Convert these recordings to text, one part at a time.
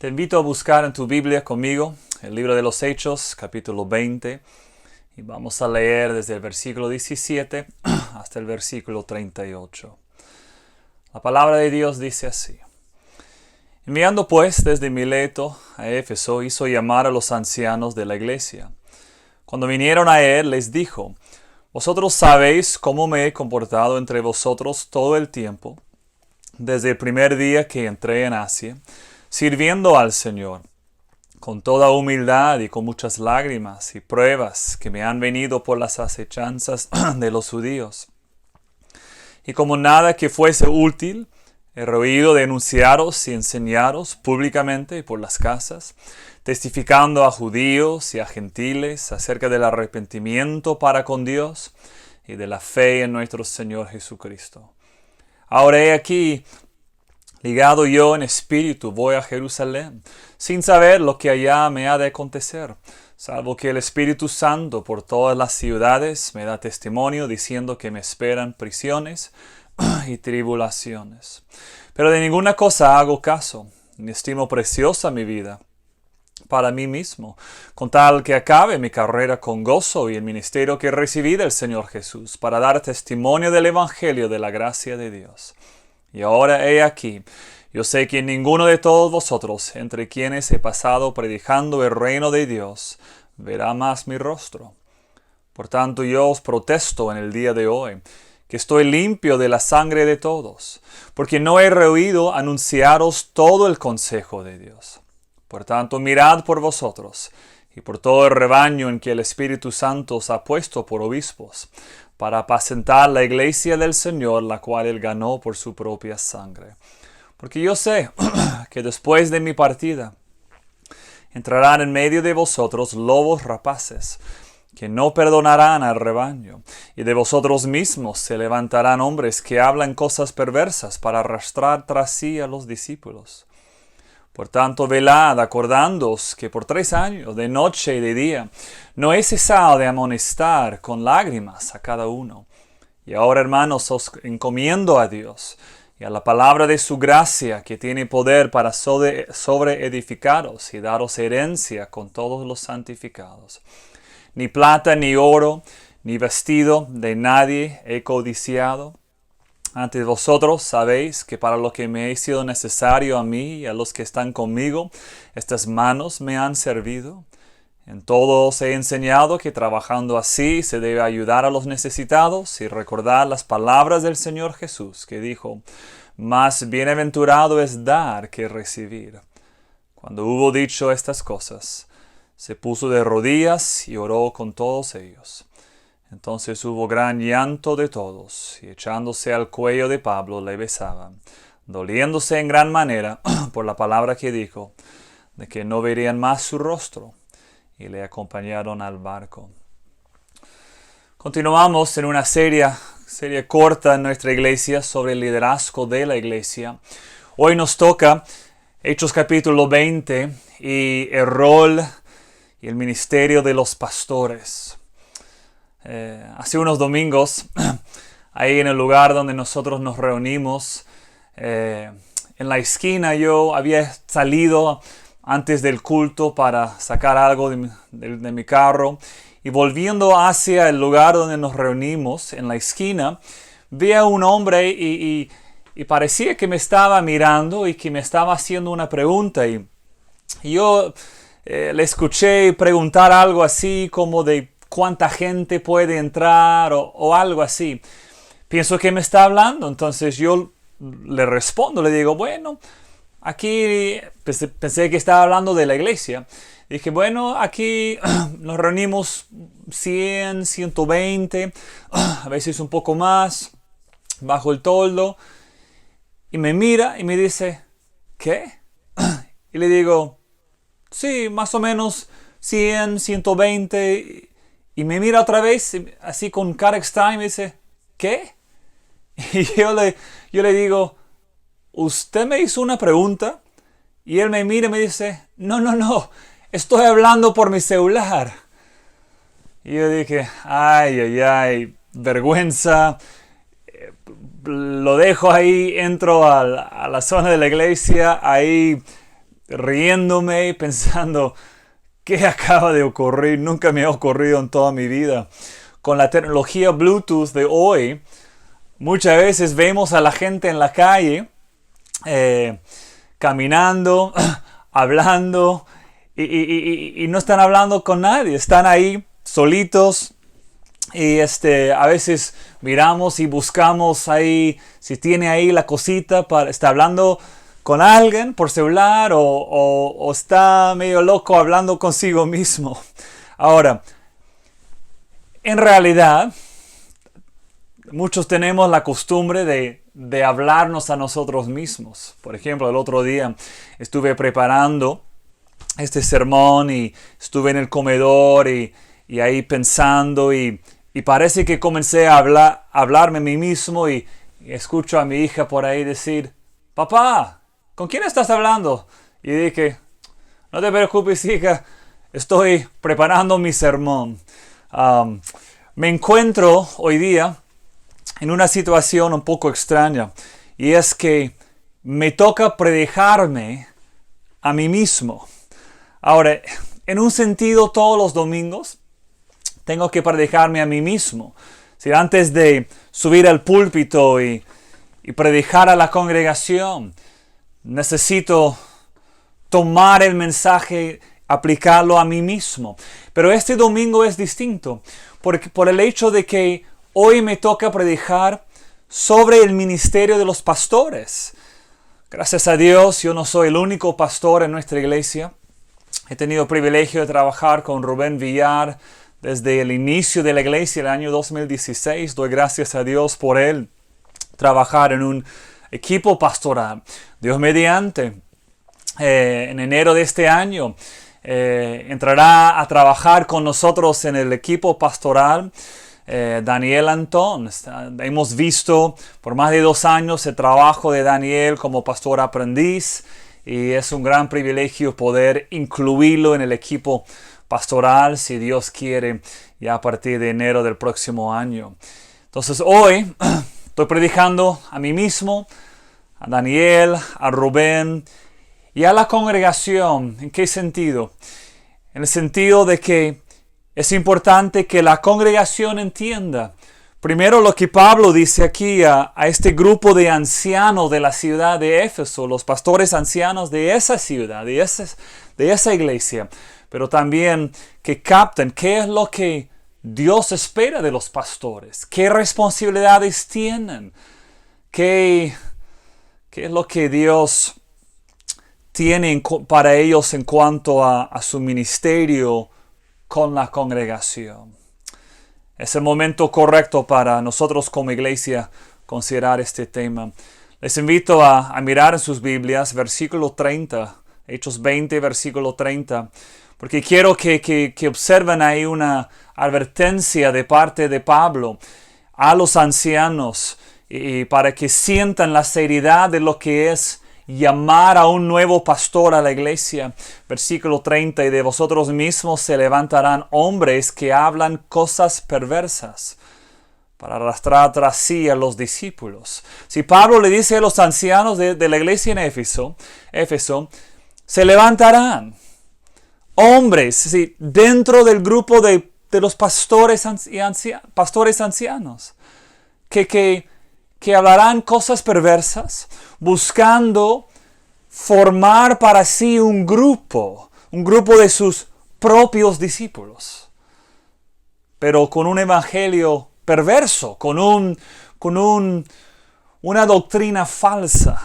Te invito a buscar en tu Biblia conmigo el libro de los Hechos, capítulo 20, y vamos a leer desde el versículo 17 hasta el versículo 38. La palabra de Dios dice así: Enviando pues desde Mileto a Éfeso, hizo llamar a los ancianos de la iglesia. Cuando vinieron a él, les dijo: Vosotros sabéis cómo me he comportado entre vosotros todo el tiempo, desde el primer día que entré en Asia, sirviendo al Señor, con toda humildad y con muchas lágrimas y pruebas que me han venido por las acechanzas de los judíos. Y como nada que fuese útil, he rehuido de enunciaros y enseñaros públicamente y por las casas, testificando a judíos y a gentiles acerca del arrepentimiento para con Dios y de la fe en nuestro Señor Jesucristo. Ahora he aquí, ligado yo en espíritu, voy a Jerusalén, sin saber lo que allá me ha de acontecer, salvo que el Espíritu Santo por todas las ciudades me da testimonio, diciendo que me esperan prisiones y tribulaciones. Pero de ninguna cosa hago caso, ni estimo preciosa mi vida para mí mismo, con tal que acabe mi carrera con gozo y el ministerio que recibí del Señor Jesús, para dar testimonio del Evangelio de la gracia de Dios. Y ahora he aquí, yo sé que ninguno de todos vosotros, entre quienes he pasado predicando el reino de Dios, verá más mi rostro. Por tanto, yo os protesto en el día de hoy, que estoy limpio de la sangre de todos, porque no he rehuido anunciaros todo el consejo de Dios. Por tanto, mirad por vosotros y por todo el rebaño en que el Espíritu Santo os ha puesto por obispos, para apacentar la iglesia del Señor, la cual él ganó por su propia sangre. Porque yo sé que después de mi partida entrarán en medio de vosotros lobos rapaces, que no perdonarán al rebaño, y de vosotros mismos se levantarán hombres que hablan cosas perversas para arrastrar tras sí a los discípulos. Por tanto, velad, acordándoos que por 3 años, de noche y de día, no he cesado de amonestar con lágrimas a cada uno. Y ahora, hermanos, os encomiendo a Dios y a la palabra de su gracia, que tiene poder para sobreedificaros y daros herencia con todos los santificados. Ni plata, ni oro, ni vestido de nadie he codiciado. Antes vosotros sabéis que para lo que me ha sido necesario a mí y a los que están conmigo, estas manos me han servido. En todo os he enseñado que trabajando así se debe ayudar a los necesitados y recordar las palabras del Señor Jesús, que dijo: Más bienaventurado es dar que recibir. Cuando hubo dicho estas cosas, se puso de rodillas y oró con todos ellos. Entonces hubo gran llanto de todos, y echándose al cuello de Pablo le besaban, doliéndose en gran manera por la palabra que dijo, de que no verían más su rostro, y le acompañaron al barco. Continuamos en una serie corta en nuestra iglesia sobre el liderazgo de la iglesia. Hoy nos toca Hechos capítulo 20 y el rol y el ministerio de los pastores. Hace unos domingos, ahí en el lugar donde nosotros nos reunimos, en la esquina, yo había salido antes del culto para sacar algo de mi carro, y volviendo hacia el lugar donde nos reunimos, en la esquina, vi a un hombre y parecía que me estaba mirando y que me estaba haciendo una pregunta, y yo le escuché preguntar algo así como de cuánta gente puede entrar o algo así. Pienso que me está hablando, entonces yo le respondo, le digo: bueno, aquí pensé que estaba hablando de la iglesia. Dije: bueno, aquí nos reunimos 100, 120, a veces un poco más, bajo el toldo. Y me mira y me dice: ¿qué? Y le digo: sí, más o menos 100, 120. Y me mira otra vez, así con cara extraña, y me dice: ¿qué? Y yo le digo: usted me hizo una pregunta. Y él me mira y me dice: no, estoy hablando por mi celular. Y yo dije: ay, vergüenza. Lo dejo ahí, entro a la zona de la iglesia, ahí riéndome, pensando, ¿qué acaba de ocurrir? Nunca me ha ocurrido en toda mi vida. Con la tecnología Bluetooth de hoy, muchas veces vemos a la gente en la calle caminando, hablando, y no están hablando con nadie. Están ahí solitos. Y a veces miramos y buscamos ahí si tiene ahí la cosita está hablando con alguien por celular o está medio loco hablando consigo mismo. Ahora, en realidad, muchos tenemos la costumbre de hablarnos a nosotros mismos. Por ejemplo, el otro día estuve preparando este sermón y estuve en el comedor y ahí pensando y parece que comencé a hablarme a mí mismo y escucho a mi hija por ahí decir, papá, ¿con quién estás hablando? Y dije, no te preocupes, hija, estoy preparando mi sermón. Me encuentro hoy día en una situación un poco extraña y es que me toca predicarme a mí mismo. Ahora, en un sentido, todos los domingos tengo que predicarme a mí mismo. Si antes de subir al púlpito y predicar a la congregación, necesito tomar el mensaje, aplicarlo a mí mismo. Pero este domingo es distinto, por el hecho de que hoy me toca predicar sobre el ministerio de los pastores. Gracias a Dios, yo no soy el único pastor en nuestra iglesia. He tenido el privilegio de trabajar con Rubén Villar desde el inicio de la iglesia, el año 2016. Doy gracias a Dios por él trabajar en un equipo pastoral. Dios mediante, en enero de este año, entrará a trabajar con nosotros en el equipo pastoral Daniel Antón. Hemos visto por más de 2 años el trabajo de Daniel como pastor aprendiz y es un gran privilegio poder incluirlo en el equipo pastoral, si Dios quiere, ya a partir de enero del próximo año. Entonces hoy estoy predicando a mí mismo, a Daniel, a Rubén y a la congregación. ¿En qué sentido? En el sentido de que es importante que la congregación entienda primero lo que Pablo dice aquí a este grupo de ancianos de la ciudad de Éfeso, los pastores ancianos de esa ciudad, de esa iglesia, pero también que capten qué es lo que Dios espera de los pastores, qué responsabilidades tienen, qué es lo que Dios tiene para ellos en cuanto a su ministerio con la congregación. Es el momento correcto para nosotros como iglesia considerar este tema. Les invito a mirar en sus Biblias, versículo 30, Hechos 20, versículo 30, porque quiero que observen ahí una advertencia de parte de Pablo a los ancianos y para que sientan la seriedad de lo que es llamar a un nuevo pastor a la iglesia. Versículo 30, y de vosotros mismos se levantarán hombres que hablan cosas perversas para arrastrar tras sí a los discípulos. Si Pablo le dice a los ancianos de la iglesia en Éfeso, se levantarán hombres, ¿sí?, dentro del grupo de los pastores ancianos, que hablarán cosas perversas, buscando formar para sí un grupo de sus propios discípulos, pero con un evangelio perverso, con una doctrina falsa.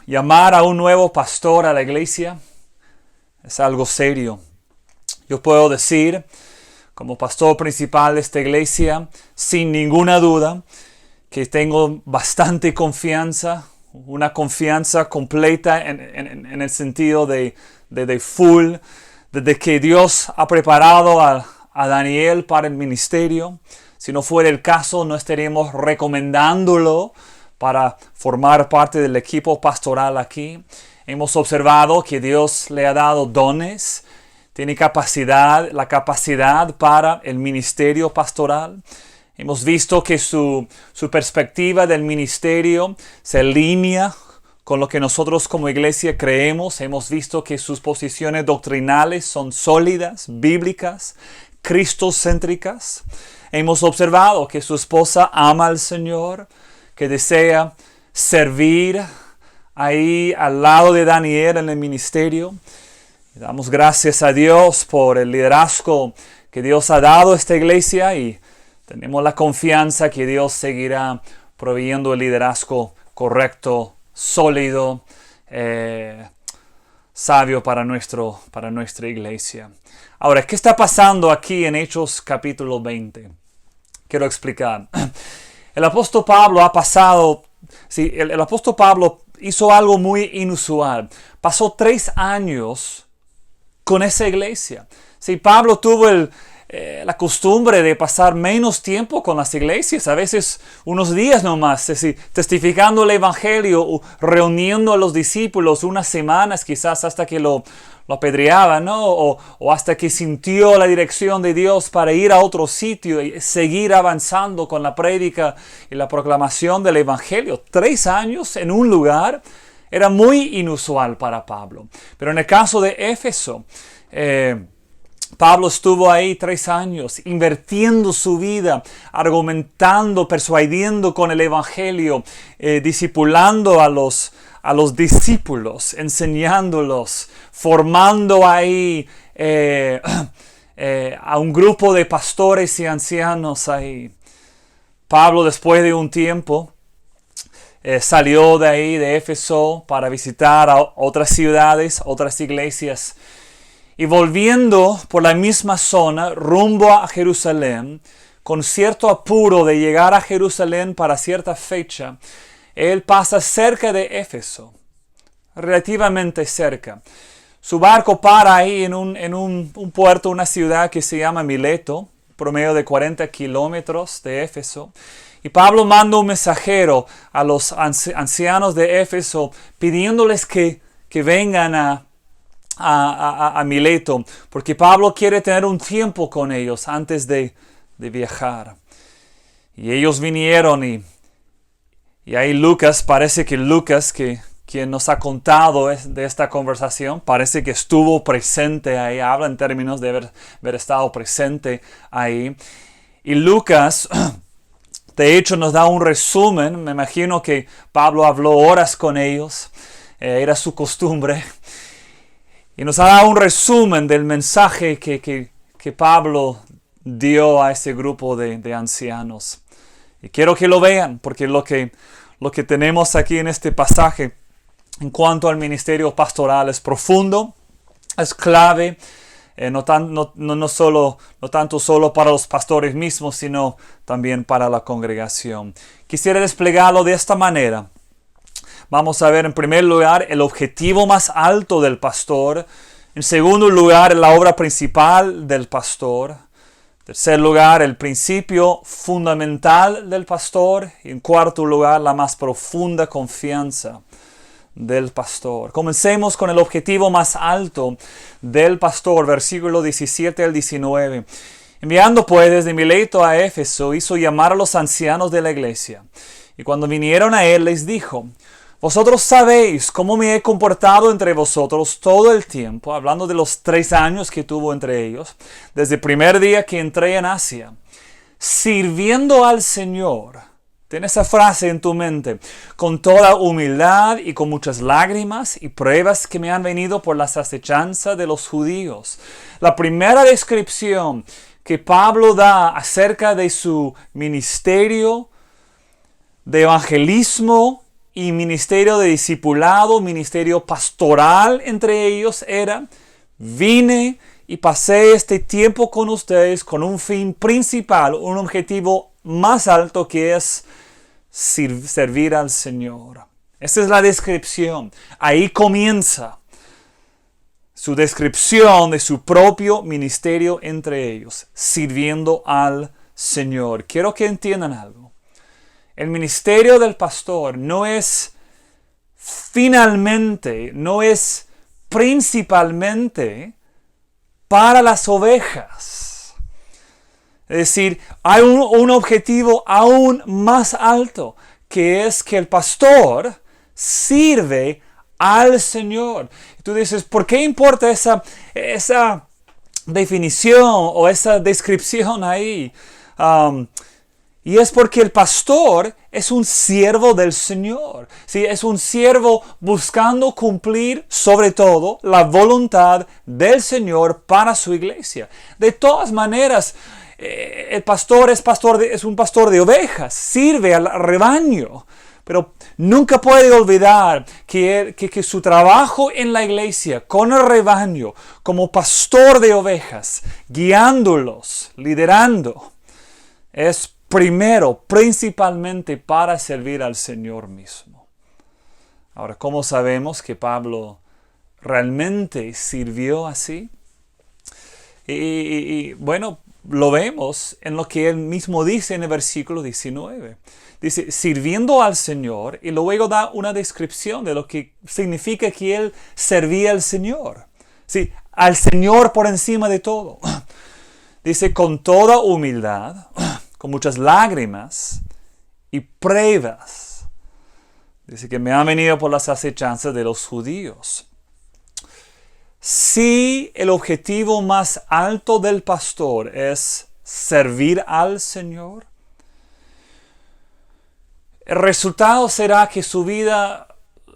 Llamar a un nuevo pastor a la iglesia es algo serio. Yo puedo decir, como pastor principal de esta iglesia, sin ninguna duda, que tengo bastante confianza, una confianza completa en el sentido de full, desde que Dios ha preparado a Daniel para el ministerio. Si no fuera el caso, no estaríamos recomendándolo para formar parte del equipo pastoral aquí. Hemos observado que Dios le ha dado dones, tiene la capacidad para el ministerio pastoral. Hemos visto que su perspectiva del ministerio se alinea con lo que nosotros como iglesia creemos. Hemos visto que sus posiciones doctrinales son sólidas, bíblicas, cristocéntricas. Hemos observado que su esposa ama al Señor, que desea servir ahí al lado de Daniel en el ministerio. Damos gracias a Dios por el liderazgo que Dios ha dado a esta iglesia y tenemos la confianza que Dios seguirá proveyendo el liderazgo correcto, sólido, sabio para nuestra iglesia. Ahora, ¿qué está pasando aquí en Hechos capítulo 20? Quiero explicar. El apóstol Pablo el apóstol Pablo hizo algo muy inusual. Pasó 3 años con esa iglesia. Sí, Pablo tuvo la costumbre de pasar menos tiempo con las iglesias, a veces unos días nomás, testificando el evangelio, o reuniendo a los discípulos unas semanas quizás hasta que lo apedreaban, ¿no? O hasta que sintió la dirección de Dios para ir a otro sitio y seguir avanzando con la prédica y la proclamación del evangelio. 3 años en un lugar era muy inusual para Pablo. Pero en el caso de Éfeso, Pablo estuvo ahí 3 años, invirtiendo su vida, argumentando, persuadiendo con el evangelio, discipulando a los discípulos, enseñándolos, formando ahí a un grupo de pastores y ancianos ahí. Pablo, después de un tiempo, salió de ahí, de Éfeso, para visitar a otras ciudades, otras iglesias. Y volviendo por la misma zona, rumbo a Jerusalén, con cierto apuro de llegar a Jerusalén para cierta fecha, él pasa cerca de Éfeso, relativamente cerca. Su barco para ahí en un puerto, una ciudad que se llama Mileto, promedio de 40 kilómetros de Éfeso. Y Pablo manda un mensajero a los ancianos de Éfeso pidiéndoles que vengan a Mileto, porque Pablo quiere tener un tiempo con ellos antes de viajar. Y ellos vinieron y ahí parece que Lucas, quien nos ha contado de esta conversación, parece que estuvo presente ahí, habla en términos de haber estado presente ahí. Y Lucas, de hecho, nos da un resumen. Me imagino que Pablo habló horas con ellos, era su costumbre. Y nos ha dado un resumen del mensaje que Pablo dio a ese grupo de ancianos. Y quiero que lo vean, porque lo que tenemos aquí en este pasaje en cuanto al ministerio pastoral es profundo, es clave, no tanto solo para los pastores mismos, sino también para la congregación. Quisiera desplegarlo de esta manera. Vamos a ver en primer lugar el objetivo más alto del pastor. En segundo lugar, la obra principal del pastor. En tercer lugar, el principio fundamental del pastor. Y en cuarto lugar, la más profunda confianza del pastor. Comencemos con el objetivo más alto del pastor, versículo 17 al 19. Enviando pues desde Mileto a Éfeso, hizo llamar a los ancianos de la iglesia. Y cuando vinieron a él, les dijo: vosotros sabéis cómo me he comportado entre vosotros todo el tiempo, hablando de los 3 años que tuvo entre ellos, desde el primer día que entré en Asia, sirviendo al Señor. Ten esa frase en tu mente: con toda humildad y con muchas lágrimas y pruebas que me han venido por las acechanzas de los judíos. La primera descripción que Pablo da acerca de su ministerio de evangelismo y ministerio de discipulado, ministerio pastoral entre ellos era: vine y pasé este tiempo con ustedes con un fin principal, un objetivo más alto, que es servir al Señor. Esa es la descripción. Ahí comienza su descripción de su propio ministerio entre ellos, sirviendo al Señor. Quiero que entiendan algo. El ministerio del pastor no es principalmente para las ovejas. Es decir, hay un objetivo aún más alto, que es que el pastor sirve al Señor. Y tú dices, ¿por qué importa esa definición o esa descripción ahí? Y es porque el pastor es un siervo del Señor. ¿Sí? Es un siervo buscando cumplir sobre todo la voluntad del Señor para su iglesia. De todas maneras, el pastor es un pastor de ovejas, sirve al rebaño. Pero nunca puede olvidar que su trabajo en la iglesia, con el rebaño, como pastor de ovejas, guiándolos, liderando, es primero, principalmente para servir al Señor mismo. Ahora, ¿cómo sabemos que Pablo realmente sirvió así? Y bueno, lo vemos en lo que él mismo dice en el versículo 19. Dice, sirviendo al Señor, y luego da una descripción de lo que significa que él servía al Señor. Sí, al Señor por encima de todo. Dice, con toda humildad, con muchas lágrimas y pruebas. Dice que me han venido por las acechanzas de los judíos. Si el objetivo más alto del pastor es servir al Señor, el resultado será que su vida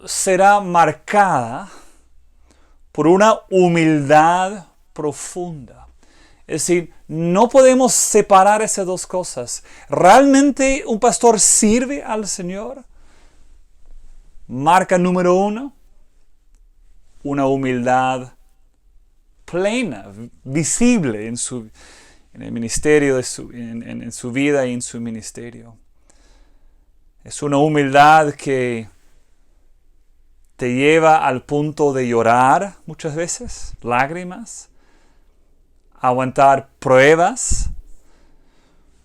será marcada por una humildad profunda. Es decir, no podemos separar esas dos cosas. ¿Realmente un pastor sirve al Señor? Marca número 1, una humildad plena, visible en el ministerio, en su vida y en su ministerio. Es una humildad que te lleva al punto de llorar muchas veces, lágrimas, aguantar pruebas,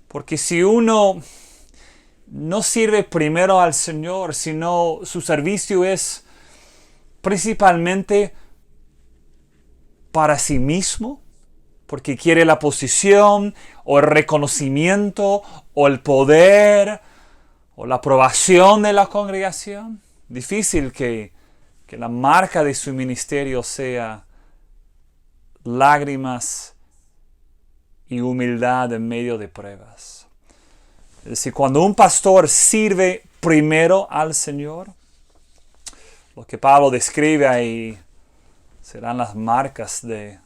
porque si uno no sirve primero al Señor, sino su servicio es principalmente para sí mismo, porque quiere la posición o el reconocimiento o el poder o la aprobación de la congregación, difícil que la marca de su ministerio sea lágrimas y humildad en medio de pruebas. Es decir, cuando un pastor sirve primero al Señor, lo que Pablo describe ahí serán las marcas de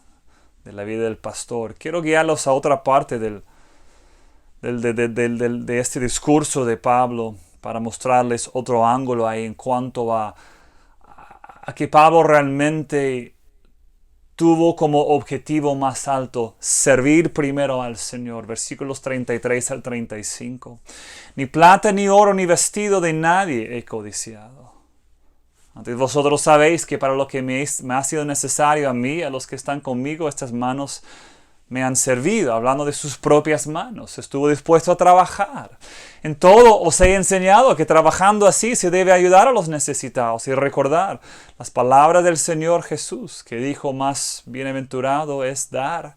la vida del pastor. Quiero guiarlos a otra parte de este discurso de Pablo para mostrarles otro ángulo ahí en cuanto a que Pablo realmente tuvo como objetivo más alto servir primero al Señor. Versículos 33 al 35. Ni plata, ni oro, ni vestido de nadie he codiciado. Antes vosotros sabéis que para lo que me ha sido necesario a mí, a los que están conmigo, estas manos me han servido. Hablando de sus propias manos, estuvo dispuesto a trabajar. En todo os he enseñado que trabajando así se debe ayudar a los necesitados y recordar las palabras del Señor Jesús, que dijo: más bienaventurado es dar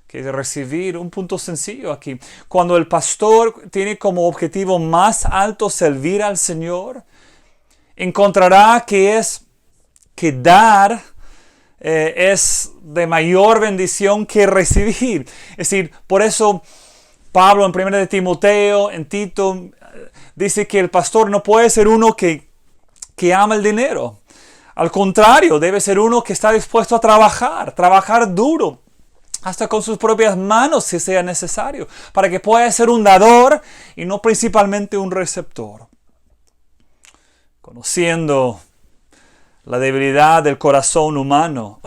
que recibir. Un punto sencillo aquí. Cuando el pastor tiene como objetivo más alto servir al Señor, encontrará que dar es de mayor bendición que recibir. Es decir, por eso Pablo en 1 de Timoteo, en Tito, dice que el pastor no puede ser uno que ama el dinero. Al contrario, debe ser uno que está dispuesto a trabajar duro, hasta con sus propias manos si sea necesario, para que pueda ser un dador y no principalmente un receptor. Conociendo la debilidad del corazón humano,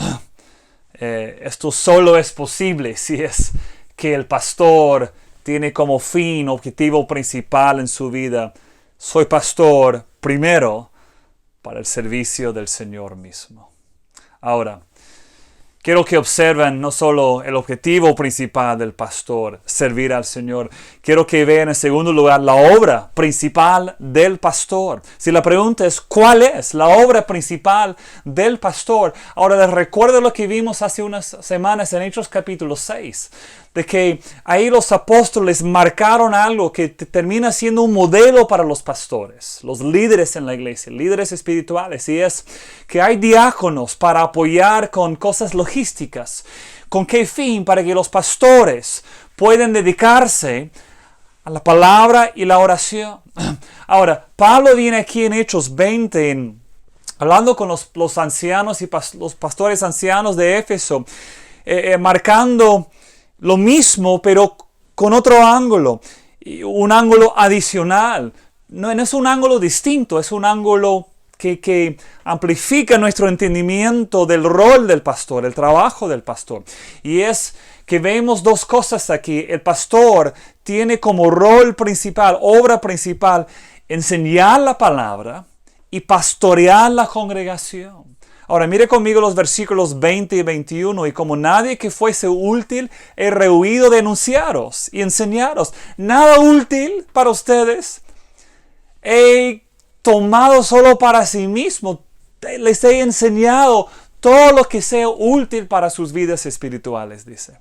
esto solo es posible si es que el pastor tiene como fin, objetivo principal en su vida: soy pastor primero para el servicio del Señor mismo. Ahora, Quiero que observen no solo el objetivo principal del pastor, servir al Señor. Quiero que vean en segundo lugar la obra principal del pastor. Si la pregunta es, ¿cuál es la obra principal del pastor? Ahora les recuerdo lo que vimos hace unas semanas en Hechos capítulo 6. De que ahí los apóstoles marcaron algo que termina siendo un modelo para los pastores, los líderes en la iglesia, líderes espirituales, y es que hay diáconos para apoyar con cosas logísticas. ¿Con qué fin? Para que los pastores puedan dedicarse a la palabra y la oración. Ahora, Pablo viene aquí en Hechos 20, hablando con los ancianos y los pastores ancianos de Éfeso, marcando lo mismo, pero con otro ángulo, un ángulo adicional. No es un ángulo distinto, es un ángulo que amplifica nuestro entendimiento del rol del pastor, el trabajo del pastor. Y es que vemos dos cosas aquí. El pastor tiene como rol principal, obra principal, enseñar la palabra y pastorear la congregación. Ahora mire conmigo los versículos 20 y 21. Y como nadie que fuese útil, he rehuido de anunciaros y enseñaros. Nada útil para ustedes he tomado solo para sí mismo. Les he enseñado todo lo que sea útil para sus vidas espirituales, dice.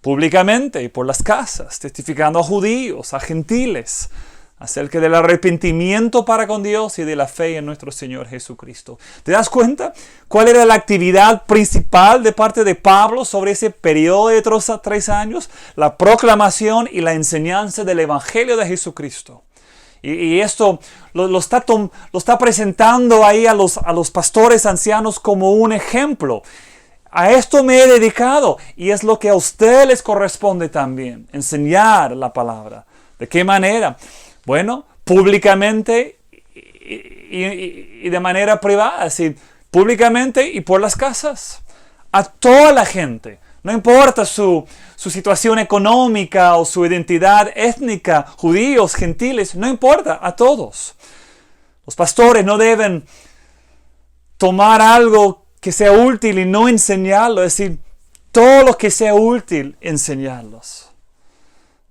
Públicamente y por las casas, testificando a judíos, a gentiles, acerca del arrepentimiento para con Dios y de la fe en nuestro Señor Jesucristo. ¿Te das cuenta cuál era la actividad principal de parte de Pablo sobre ese periodo de 3 años? La proclamación y la enseñanza del Evangelio de Jesucristo. Y esto lo está presentando ahí a los pastores ancianos como un ejemplo. A esto me he dedicado y es lo que a ustedes les corresponde también, enseñar la palabra. ¿De qué manera? Bueno, públicamente y de manera privada, es decir, públicamente y por las casas, a toda la gente. No importa su situación económica o su identidad étnica, judíos, gentiles, no importa, a todos. Los pastores no deben tomar algo que sea útil y no enseñarlo, es decir, todo lo que sea útil, enseñarlos.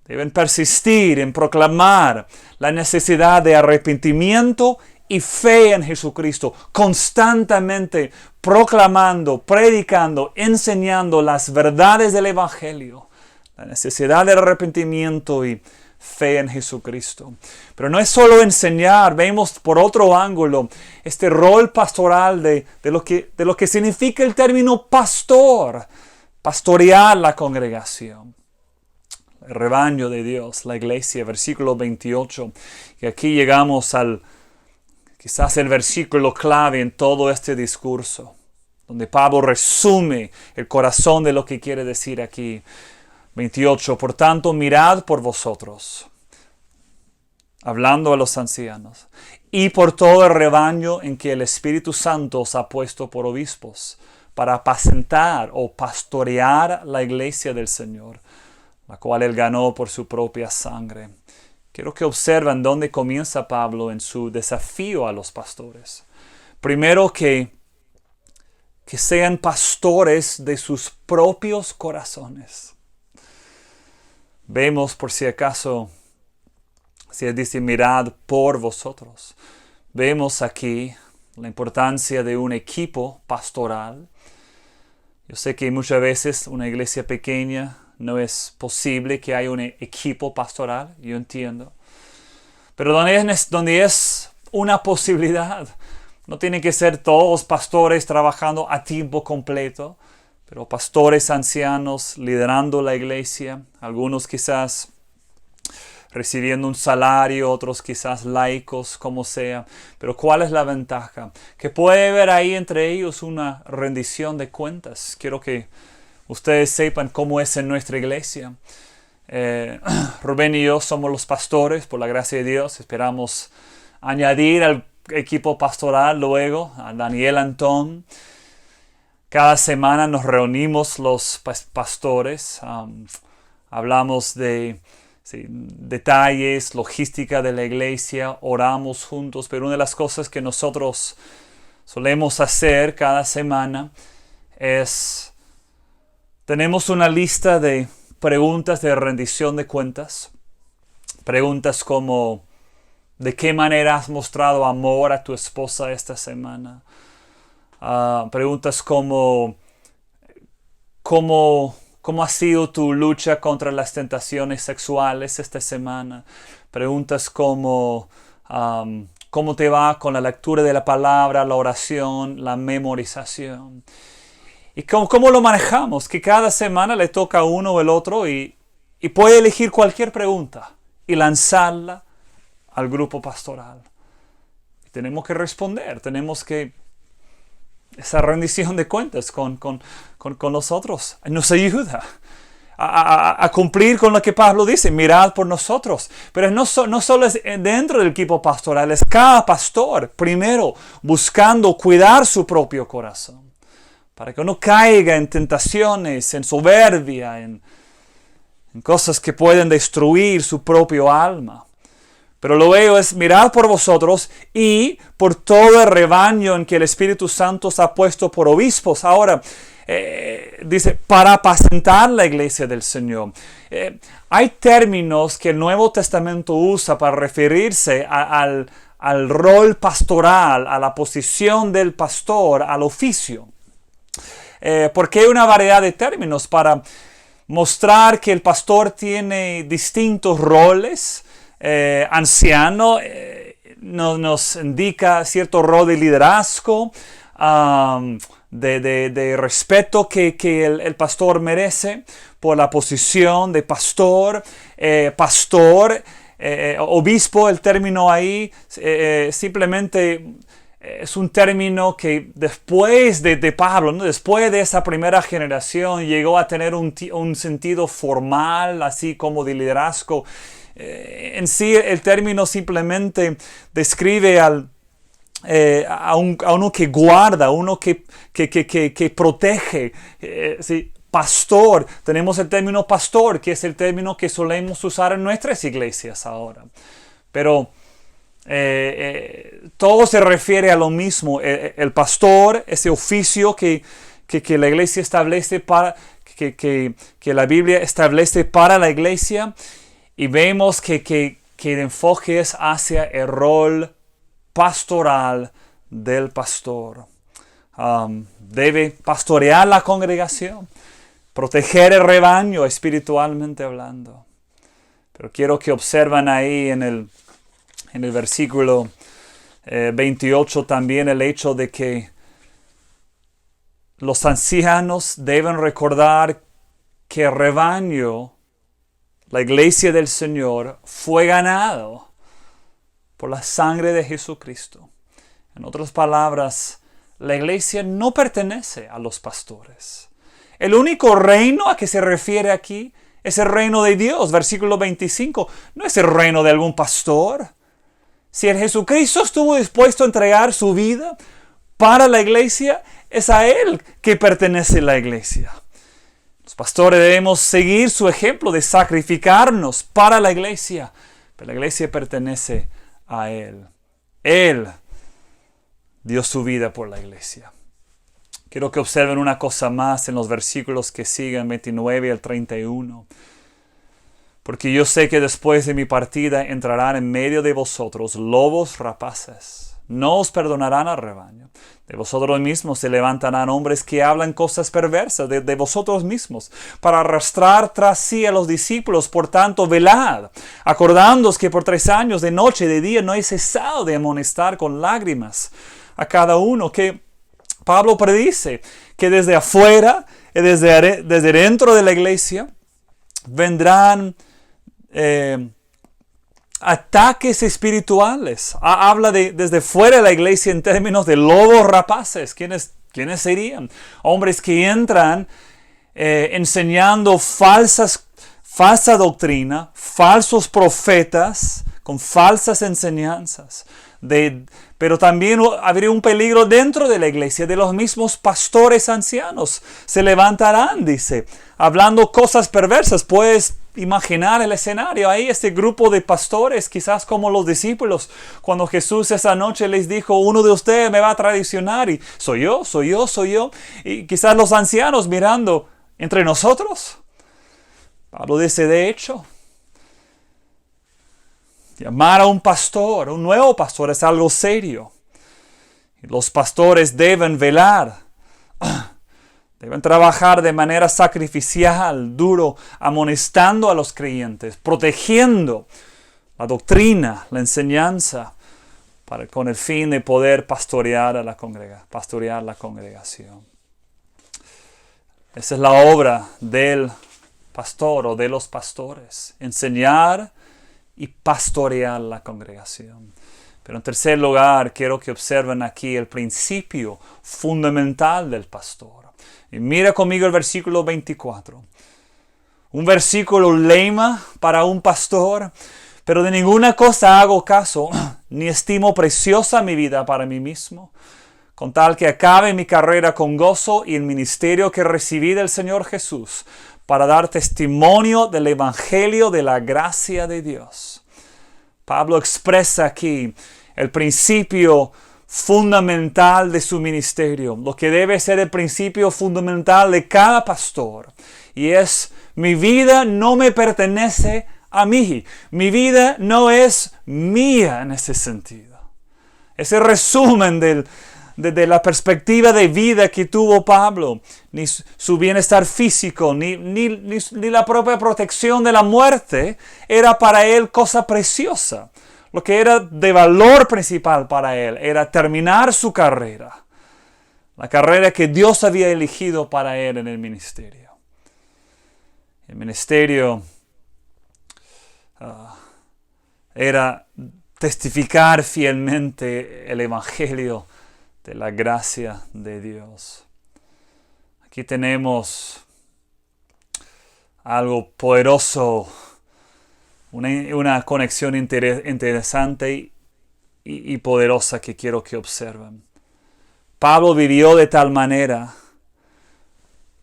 Deben persistir en proclamar la necesidad de arrepentimiento y fe en Jesucristo, constantemente proclamando, predicando, enseñando las verdades del Evangelio, la necesidad del arrepentimiento y fe en Jesucristo. Pero no es solo enseñar, vemos por otro ángulo este rol pastoral de lo que significa el término pastor, pastorear la congregación. El rebaño de Dios, la iglesia, versículo 28, y aquí llegamos quizás el versículo clave en todo este discurso, donde Pablo resume el corazón de lo que quiere decir aquí. 28, por tanto, mirad por vosotros, hablando a los ancianos, y por todo el rebaño en que el Espíritu Santo os ha puesto por obispos, para apacentar o pastorear la iglesia del Señor, la cual él ganó por su propia sangre. Quiero que observen dónde comienza Pablo en su desafío a los pastores. Primero que sean pastores de sus propios corazones. Vemos por si acaso, si él dice mirad por vosotros. Vemos aquí la importancia de un equipo pastoral. Yo sé que muchas veces una iglesia pequeña no es posible que haya un equipo pastoral, yo entiendo. Pero donde es una posibilidad, no tienen que ser todos pastores trabajando a tiempo completo, pero pastores ancianos liderando la iglesia, algunos quizás recibiendo un salario, otros quizás laicos, como sea. Pero ¿cuál es la ventaja? Que puede haber ahí entre ellos una rendición de cuentas. Quiero que ustedes sepan cómo es en nuestra iglesia. Rubén y yo somos los pastores, por la gracia de Dios. Esperamos añadir al equipo pastoral luego a Daniel Antón. Cada semana nos reunimos los pastores. Hablamos de detalles, logística de la iglesia, oramos juntos. Pero una de las cosas que nosotros solemos hacer cada semana tenemos una lista de preguntas de rendición de cuentas. Preguntas como, ¿de qué manera has mostrado amor a tu esposa esta semana? Preguntas como, ¿cómo ha sido tu lucha contra las tentaciones sexuales esta semana? Preguntas como, ¿cómo te va con la lectura de la palabra, la oración, la memorización? ¿Y cómo lo manejamos? Que cada semana le toca a uno o el otro y puede elegir cualquier pregunta y lanzarla al grupo pastoral. Tenemos que responder, tenemos que... Esa rendición de cuentas con nosotros nos ayuda a cumplir con lo que Pablo dice, mirad por nosotros. Pero no solo es dentro del equipo pastoral, es cada pastor primero buscando cuidar su propio corazón, para que no caiga en tentaciones, en soberbia, en cosas que pueden destruir su propio alma. Pero luego es mirad por vosotros y por todo el rebaño en que el Espíritu Santo os ha puesto por obispos. Ahora, dice, para apacentar la iglesia del Señor. Hay términos que el Nuevo Testamento usa para referirse al rol pastoral, a la posición del pastor, al oficio. Porque hay una variedad de términos para mostrar que el pastor tiene distintos roles. Anciano nos indica cierto rol de liderazgo, de respeto que el pastor merece por la posición de pastor, obispo. El término ahí simplemente es un término que después de Pablo, ¿no? Después de esa primera generación, llegó a tener un sentido formal, así como de liderazgo. En sí, el término simplemente describe a uno que guarda, a uno que protege. Sí, pastor, tenemos el término pastor, que es el término que solemos usar en nuestras iglesias ahora. Pero todo se refiere a lo mismo. El pastor, ese oficio que la iglesia establece que la Biblia establece para la iglesia. Y vemos que el enfoque es hacia el rol pastoral del pastor. Debe pastorear la congregación, proteger el rebaño espiritualmente hablando. Pero quiero que observen ahí en el versículo 28 también el hecho de que los ancianos deben recordar que el rebaño, la iglesia del Señor, fue ganado por la sangre de Jesucristo. En otras palabras, la iglesia no pertenece a los pastores. El único reino a que se refiere aquí es el reino de Dios. Versículo 25. No es el reino de algún pastor. Si el Jesucristo estuvo dispuesto a entregar su vida para la iglesia, es a Él que pertenece la iglesia. Los pastores debemos seguir su ejemplo de sacrificarnos para la iglesia, pero la iglesia pertenece a Él. Él dio su vida por la iglesia. Quiero que observen una cosa más en los versículos que siguen, 29 al 31. Porque yo sé que después de mi partida entrarán en medio de vosotros lobos rapaces. No os perdonarán al rebaño. De vosotros mismos se levantarán hombres que hablan cosas perversas de vosotros mismos, para arrastrar tras sí a los discípulos. Por tanto, velad, acordándoos que por 3 años, de noche y de día, no he cesado de amonestar con lágrimas a cada uno. Que Pablo predice que desde afuera y desde dentro de la iglesia vendrán ataques espirituales. Habla desde fuera de la iglesia en términos de lobos rapaces. ¿Quiénes serían? Hombres que entran enseñando falsa doctrina, falsos profetas con falsas enseñanzas, pero también habría un peligro dentro de la iglesia, de los mismos pastores ancianos. Se levantarán, dice, hablando cosas perversas. Puedes imaginar el escenario ahí, este grupo de pastores, quizás como los discípulos, cuando Jesús esa noche les dijo, uno de ustedes me va a traicionar, y soy yo. Y quizás los ancianos mirando, ¿entre nosotros? Pablo dice, de hecho, llamar a un pastor, un nuevo pastor, es algo serio. Y los pastores deben velar, deben trabajar de manera sacrificial, duro, amonestando a los creyentes, protegiendo la doctrina, la enseñanza, con el fin de poder pastorear la congregación. Esa es la obra del pastor o de los pastores, enseñar y pastorear la congregación. Pero en tercer lugar, quiero que observen aquí el principio fundamental del pastor. Y mira conmigo el versículo 24. Un versículo lema para un pastor. Pero de ninguna cosa hago caso, ni estimo preciosa mi vida para mí mismo, con tal que acabe mi carrera con gozo y el ministerio que recibí del Señor Jesús, para dar testimonio del Evangelio de la gracia de Dios. Pablo expresa aquí el principio fundamental de su ministerio, lo que debe ser el principio fundamental de cada pastor, y es: mi vida no me pertenece a mí, mi vida no es mía en ese sentido. Ese resumen de la perspectiva de vida que tuvo Pablo, ni su bienestar físico, ni la propia protección de la muerte era para él cosa preciosa. Lo que era de valor principal para él era terminar su carrera, la carrera que Dios había elegido para él en el ministerio. El ministerio era testificar fielmente el Evangelio de la gracia de Dios. Aquí tenemos algo poderoso, una conexión interesante y poderosa que quiero que observen. Pablo vivió de tal manera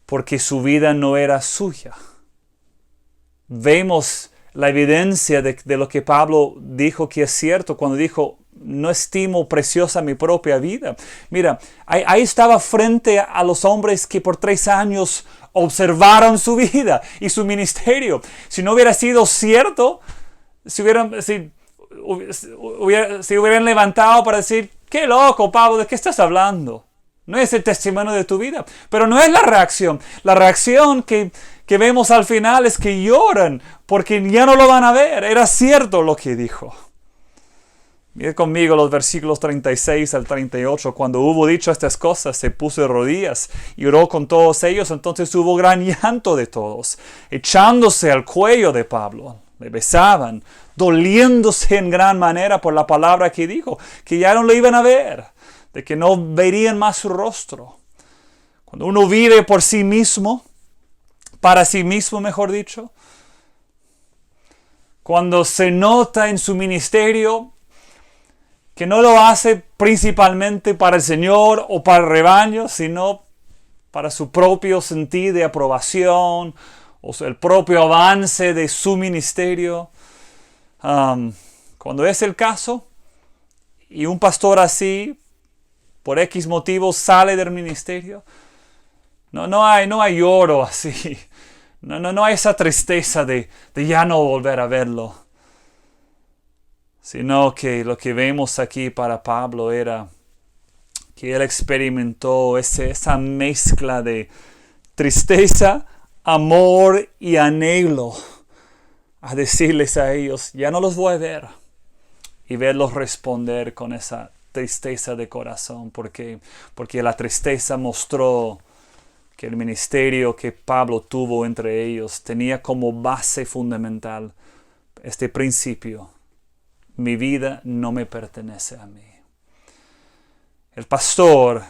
porque su vida no era suya. Vemos la evidencia de lo que Pablo dijo que es cierto cuando dijo: no estimo preciosa mi propia vida. Mira, ahí estaba frente a los hombres que por 3 años observaron su vida y su ministerio. Si no hubiera sido cierto, si hubieran levantado para decir: qué loco, Pablo, ¿de qué estás hablando? No es el testimonio de tu vida. Pero no es la reacción. La reacción que vemos al final es que lloran porque ya no lo van a ver. Era cierto lo que dijo. Mira conmigo los versículos 36 al 38. Cuando hubo dicho estas cosas, se puso de rodillas y oró con todos ellos. Entonces hubo gran llanto de todos, echándose al cuello de Pablo. Le besaban, doliéndose en gran manera por la palabra que dijo, que ya no lo iban a ver, de que no verían más su rostro. Cuando uno vive por sí mismo, para sí mismo, mejor dicho, cuando se nota en su ministerio que no lo hace principalmente para el Señor o para el rebaño, sino para su propio sentido de aprobación o el propio avance de su ministerio. Cuando es el caso y un pastor así, por X motivos, sale del ministerio, no hay lloro así. No hay esa tristeza de ya no volver a verlo. Sino que lo que vemos aquí para Pablo era que él experimentó esa mezcla de tristeza, amor y anhelo a decirles a ellos: ya no los voy a ver, y verlos responder con esa tristeza de corazón, porque la tristeza mostró que el ministerio que Pablo tuvo entre ellos tenía como base fundamental este principio: mi vida no me pertenece a mí. El pastor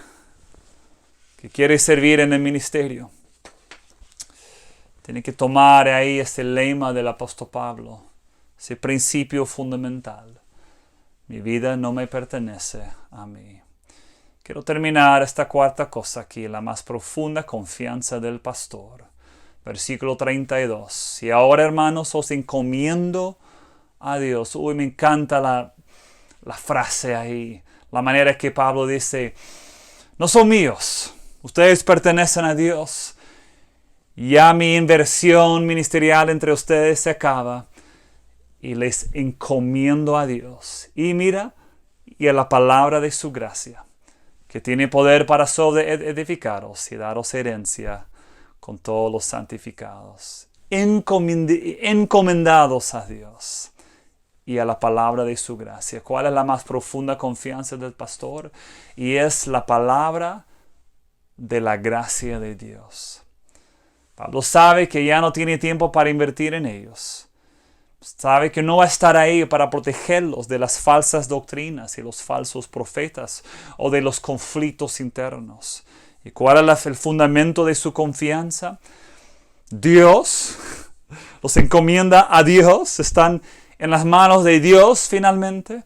que quiere servir en el ministerio tiene que tomar ahí este lema del apóstol Pablo, ese principio fundamental: Mi vida no me pertenece a mí. Quiero terminar esta cuarta cosa aquí, la más profunda confianza del pastor. Versículo 32. Y ahora, hermanos, os encomiendo a Dios. Uy, me encanta la frase ahí. La manera que Pablo dice, no son míos. Ustedes pertenecen a Dios. Ya mi inversión ministerial entre ustedes se acaba. Y les encomiendo a Dios. Y mira, y a la palabra de su gracia, que tiene poder para edificaros y daros herencia con todos los santificados. Encomendados a Dios y a la palabra de su gracia. ¿Cuál es la más profunda confianza del pastor? Y es la palabra de la gracia de Dios. Pablo sabe que ya no tiene tiempo para invertir en ellos. Sabe que no va a estar ahí para protegerlos de las falsas doctrinas y los falsos profetas o de los conflictos internos. ¿Y cuál es el fundamento de su confianza? Dios. Los encomienda a Dios. Están en las manos de Dios finalmente.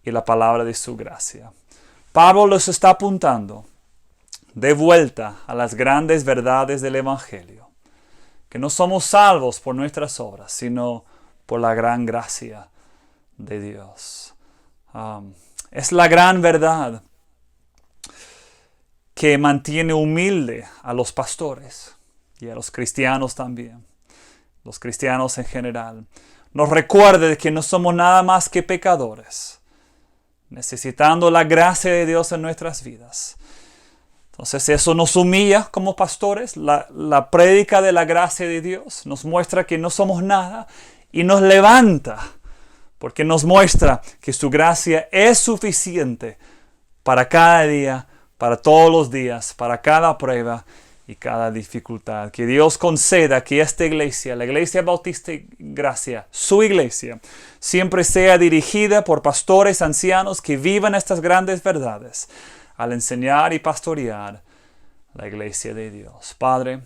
Y la palabra de su gracia. Pablo los está apuntando de vuelta a las grandes verdades del Evangelio. Que no somos salvos por nuestras obras, sino por la gran gracia de Dios. Es la gran verdad que mantiene humilde a los pastores y a los cristianos también, los cristianos en general. Nos recuerda de que no somos nada más que pecadores, necesitando la gracia de Dios en nuestras vidas. Entonces eso nos humilla como pastores. La prédica de la gracia de Dios nos muestra que no somos nada y nos levanta, porque nos muestra que su gracia es suficiente para cada día, para todos los días, para cada prueba y cada dificultad. Que Dios conceda que esta iglesia, la Iglesia Bautista Gracia, su iglesia, siempre sea dirigida por pastores ancianos que vivan estas grandes verdades al enseñar y pastorear la iglesia de Dios. Padre,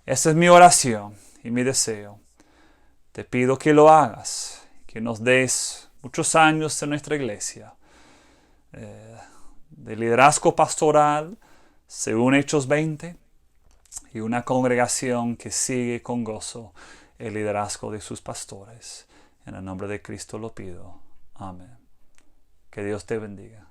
esa es mi oración y mi deseo. Te pido que lo hagas, que nos des muchos años en nuestra iglesia de liderazgo pastoral, según Hechos 20, y una congregación que sigue con gozo el liderazgo de sus pastores. En el nombre de Cristo lo pido. Amén. Que Dios te bendiga.